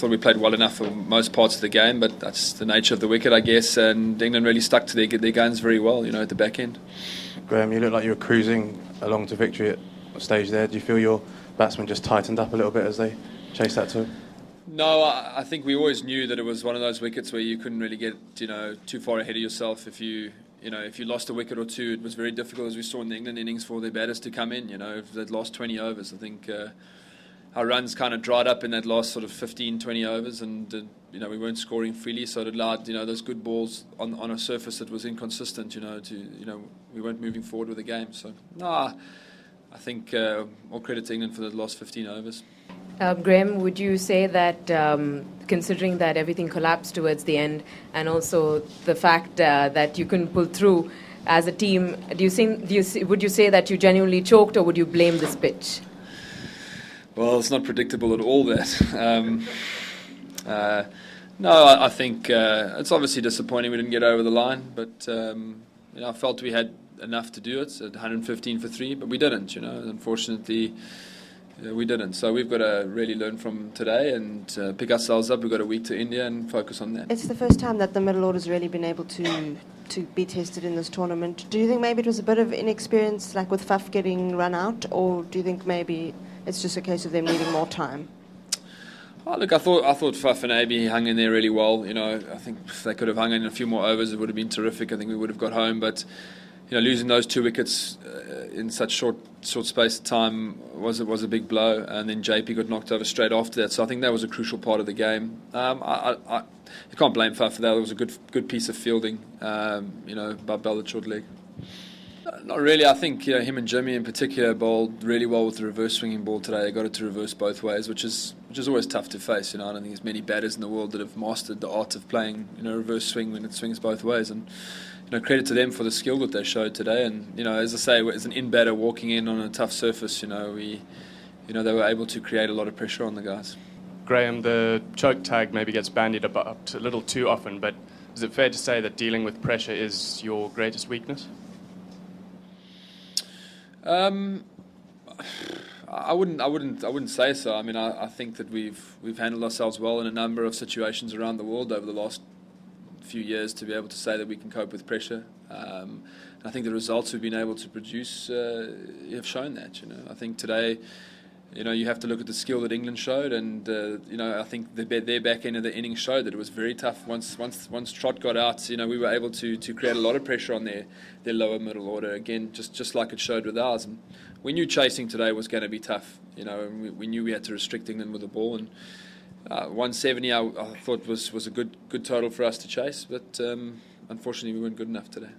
thought we played well enough for most parts of the game, but that's the nature of the wicket, I guess. And England really stuck to their guns very well, at the back end. Graham, you look like you were cruising along to victory at stage there. Do you feel your batsmen just tightened up a little bit as they chased that too? No, I think we always knew that it was one of those wickets where you couldn't really get too far ahead of yourself. If you lost a wicket or two, it was very difficult, as we saw in the England innings, for their batters to come in. If they'd lost 20 overs, I think our runs kind of dried up in that last sort of 15, 20 overs, and we weren't scoring freely, so it allowed those good balls on a surface that was inconsistent. We weren't moving forward with the game. So I think all credit to England for the last 15 overs. Graham, would you say that, considering that everything collapsed towards the end, and also the fact that you couldn't pull through as a team, would you say that you genuinely choked, or would you blame this pitch? Well, it's not predictable at all, that. No, I think it's obviously disappointing we didn't get over the line, but I felt we had enough to do it at 115 for 3, but we didn't. Unfortunately, we didn't. So we've got to really learn from today and pick ourselves up. We've got a week to India and focus on that. It's the first time that the middle order's really been able to be tested in this tournament. Do you think maybe it was a bit of inexperience, like with Faf getting run out, or do you think maybe it's just a case of them needing more time? Oh, look, I thought Faf and AB hung in there really well. I think if they could have hung in a few more overs, it would have been terrific. I think we would have got home, but losing those 2 wickets in such short space of time was a big blow, and then JP got knocked over straight after that. So I think that was a crucial part of the game. You can't blame Faf for that. It was a good piece of fielding, by Bell at short leg. Not really. I think him and Jimmy in particular bowled really well with the reverse swinging ball today. They got it to reverse both ways, which is always tough to face. I don't think there's many batters in the world that have mastered the art of playing reverse swing when it swings both ways. And credit to them for the skill that they showed today. And as I say, as an in-batter walking in on a tough surface, they were able to create a lot of pressure on the guys. Graham, the choke tag maybe gets bandied about a little too often, but is it fair to say that dealing with pressure is your greatest weakness? I wouldn't say so. I mean, I think that we've handled ourselves well in a number of situations around the world over the last few years to be able to say that we can cope with pressure. I think the results we've been able to produce have shown that. I think today, you have to look at the skill that England showed, and I think their back end of the innings showed that it was very tough. Once Trott got out, we were able to create a lot of pressure on their lower middle order again, just like it showed with ours. And we knew chasing today was going to be tough. And we knew we had to restrict England with the ball. And 170, I thought was a good total for us to chase, but unfortunately we weren't good enough today.